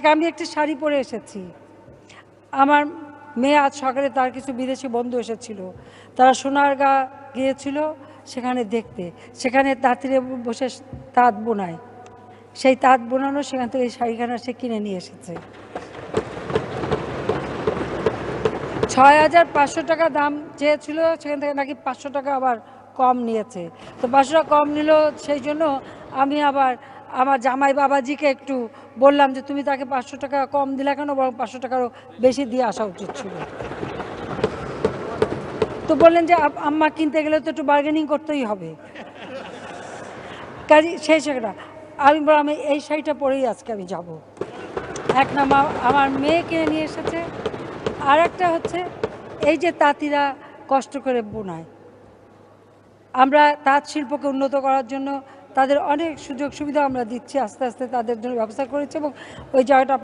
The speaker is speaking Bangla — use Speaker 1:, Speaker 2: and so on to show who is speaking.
Speaker 1: আজকে আমি একটি শাড়ি পরে এসেছি। আমার মেয়ে আজ সকালে তার কিছু বিদেশি বন্ধু এসেছিল, তারা সোনারগাঁ গিয়েছিল সেখানে দেখতে, সেখানে তাঁতিরে বসে তাঁত বোনায়, সেই তাঁত বোনানো সেখান থেকে এই শাড়িখানা সে কিনে নিয়ে এসেছে। ৬,৫০০ টাকা দাম চেয়েছিল, সেখান থেকে নাকি ৫০০ টাকা আবার কম নিয়েছে। তো ৫০০ টাকা কম নিল, সেই জন্য আমি আবার আমার জামাই বাবাজিকে একটু বললাম যে তুমি তাকে ৫০০ টাকা কম দিলে কেন, বরং ৫০০ টাকারও বেশি দিয়ে আসা উচিত ছিল। তো বললেন যে আম্মা কিনতে গেলে তো একটু বার্গেনিং করতেই হবে, কাজে সেই শাড়িটা আমি বললাম আমি এই শাড়িটা পরেই আজকে আমি যাব। এক নাম্বার আমার মেয়ে কিনে নিয়ে এসেছে, আর একটা হচ্ছে এই যে তাঁতিরা কষ্ট করে বোনায়, আমরা তাঁত শিল্পকে উন্নত করার জন্য তাদের অনেক সুযোগ সুবিধা আমরা দিচ্ছি, আস্তে আস্তে তাদের জন্য ব্যবস্থা করেছি এবং ওই জায়গাটা